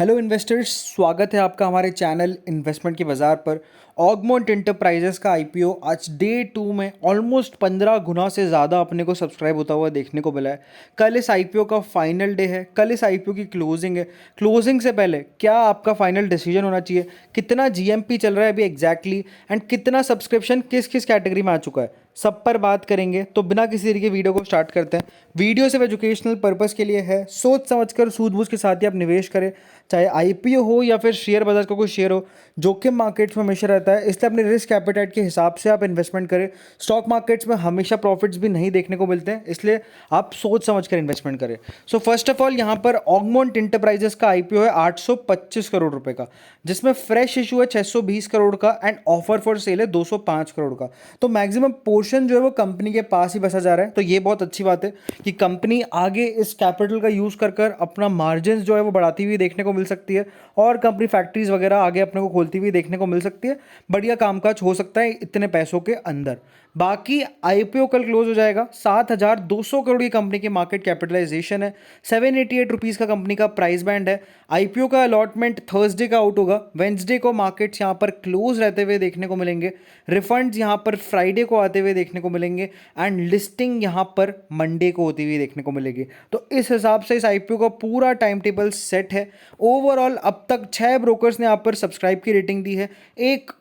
Hello investors, स्वागत है आपका हमारे चैनल इन्वेस्टमेंट के बाज़ार पर। ऑगमोंट इंटरप्राइजेस का आईपीओ आज डे 2 में ऑलमोस्ट 15 गुना से ज़्यादा अपने को सब्सक्राइब होता हुआ देखने को मिला है। कल इस आईपीओ का फाइनल डे है, कल इस आईपीओ की क्लोजिंग है। क्लोजिंग से पहले क्या आपका फाइनल डिसीजन होना चाहिए, कितना जीएमपी चल रहा है अभी एग्जैक्टली एंड कितना सब्सक्रिप्शन किस किस कैटेगरी में आ चुका है, सब पर बात करेंगे। तो बिना किसी तरीके वीडियो को स्टार्ट करते हैं। वीडियो सिर्फ एजुकेशनल पर्पस के लिए है, सोच समझकर सूझबूझ के साथ ही आप निवेश करें। चाहे आईपीओ हो या फिर शेयर बाजार का कोई शेयर हो, जोखिम मार्केट्स में हमेशा रहता है, इसलिए अपने रिस्क एपेटाइट के हिसाब से आप इन्वेस्टमेंट करें। स्टॉक मार्केट्स में हमेशा प्रॉफिट्स भी नहीं देखने को मिलते हैं, इसलिए आप सोच समझ कर इन्वेस्टमेंट करें। सो फर्स्ट ऑफ ऑल यहाँ पर ऑगमोंट इंटरप्राइजेस का आईपीओ है 825 करोड़ रुपए का, जिसमें फ्रेश इशू है 620 करोड़ का एंड ऑफर फॉर सेल है 205 करोड़ का। तो मैक्सिमम पोर्शन जो है वो कंपनी के पास ही बसा जा रहा है। तो ये बहुत अच्छी बात है कि कंपनी आगे इस कैपिटल का यूज कर कर अपना मार्जिन जो है वो बढ़ाती हुई देखने को मिल सकती है और कंपनी फैक्ट्रीज वगैरह आगे अपने को खोलती हुई देखने को मिल सकती है। बढ़िया कामकाज हो सकता है इतने पैसों के अंदर। बाकी आईपीओ कल क्लोज हो जाएगा, 7,200 करोड़ की कंपनी की मार्केट कैपिटलाइजेशन है, 788 रुपीज़ का कंपनी का प्राइस बैंड है। आईपीओ का अलॉटमेंट थर्सडे का आउट होगा, वेंसडे को मार्केट्स यहाँ पर क्लोज रहते हुए देखने को मिलेंगे। रिफंड्स यहाँ पर फ्राइडे को आते हुए देखने को मिलेंगे एंड लिस्टिंग यहाँ पर मंडे को होती हुई देखने को मिलेगी। तो इस हिसाब से इस आईपीओ का पूरा टाइम टेबल सेट है। ओवरऑल अब तक 6 ब्रोकर्स ने यहाँ पर सब्सक्राइब की रेटिंग दी है, एक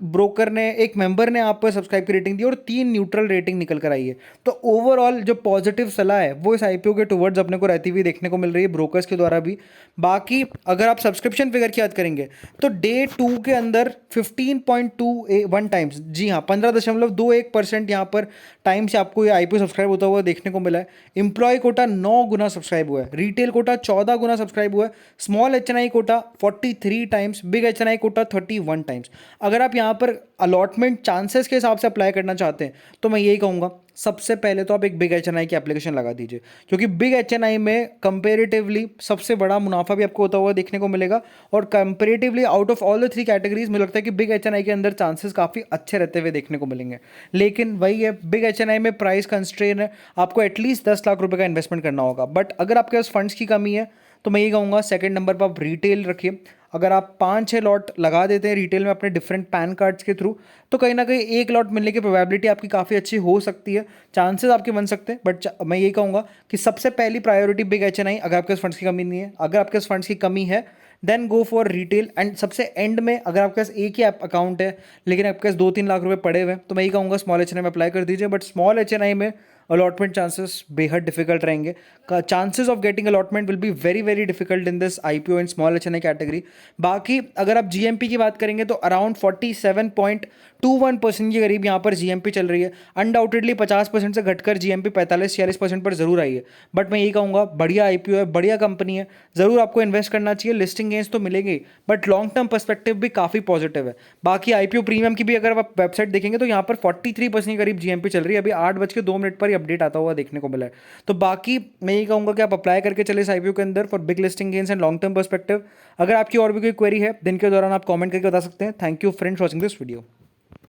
मेंबर ने यहाँ पर सब्सक्राइब की रेटिंग दी और 3 न्यूट्रल रेटिंग निकल कर आई है। तो ओवरऑल जो पॉजिटिव सलाह है वो इस आईपीओ के टुवर्ड्स अपने को रहती हुई देखने को मिल रही है ब्रोकर्स के द्वारा भी। बाकी अगर आप सब्सक्रिप्शन फिगर की बात करेंगे तो डे 2 के अंदर 15.21 टाइम्स, जी हाँ 15.21% यहाँ पर टाइम से आपको ये आईपीओ सब्सक्राइब होता हुआ देखने को मिला है। एम्प्लॉय कोटा 9 गुना सब्सक्राइब हुआ है, रिटेल कोटा 14 गुना सब्सक्राइब हुआ है, small HNI quota 43 times, big HNI quota 31 times. अगर आप यहाँ पर अलॉटमेंट चांसेस के हिसाब से अप्लाई करना चाहते हैं तो मैं यही कहूँगा सबसे पहले तो आप एक बिग एचएनआई की एप्लीकेशन लगा दीजिए, क्योंकि बिग एचएनआई में कंपेरेटिवली सबसे बड़ा मुनाफा भी आपको होता हुआ देखने को मिलेगा और comparatively out of all the 3 categories मुझे लगता है कि बिग एचएनआई के अंदर चांसेस काफ़ी अच्छे रहते हुए देखने को मिलेंगे। लेकिन वही है, बिग एचएनआई में प्राइस कंस्ट्रेन है, आपको एटलीस्ट 10 लाख रुपए का इन्वेस्टमेंट करना होगा। बट अगर आपके पास फंड्स की कमी है तो मैं ये कहूँगा सेकंड नंबर पर आप रिटेल रखिए। अगर आप 5-6 लॉट लगा देते हैं रिटेल में अपने डिफरेंट पैन कार्ड्स के थ्रू, तो कहीं ना कहीं एक लॉट मिलने की प्रोबेबिलिटी आपकी काफ़ी अच्छी हो सकती है, चांसेस आपके बन सकते हैं। बट मैं यही कहूँगा कि सबसे पहली प्रायोरिटी बिग एचएनआई, अगर आपके पास फंड्स की कमी नहीं है। अगर आपके पास फंड्स की कमी है then go for retail. And सबसे एंड में अगर आपके पास एक ही अकाउंट है लेकिन आपके पास 2-3 लाख रुपए पड़े हुए हैं तो मैं यही कहूँगा स्मॉल एचएनआई में अप्लाई कर दीजिए। बट स्मॉल एचएनआई में अलॉटमेंट चांसेस बेहद डिफिकल्ट रहेंगे। Chances of getting allotment will be very very difficult in this IPO in small HNI category. बाकी अगर आप जीएमपी की बात करेंगे तो अराउंड 47.21% के करीब यहाँ पर जीएमपी चल रही है। अनडाउटेडली 50% से घटकर जीएमपी 45-46% पर जरूर आई है। बट मैं यही कहूँगा बढ़िया आईपीओ है, बढ़िया कंपनी है, जरूर आपको इन्वेस्ट करना चाहिए। लिस्टिंग गेंस तो मिलेंगे बट लॉन्ग टर्म पर्सपेक्टिव भी काफ़ी पॉजिटिव है। बाकी आईपीओ प्रीमियम की भी अगर आप वेबसाइट देखेंगे तो यहाँ पर 43% के करीब जीएमपी चल रही है। अभी 8:02 पर ही अपडेट आता हुआ देखने को मिला है। तो बाकी मैं यही कहूँगा कि आप अप्लाई करके चले इस आईपीओ के अंदर for big listing gains and long term perspective. अगर आपकी और भी कोई क्वेरी है दिन के दौरान आप कमेंट करके बता सकते हैं। Thank you friends watching this video.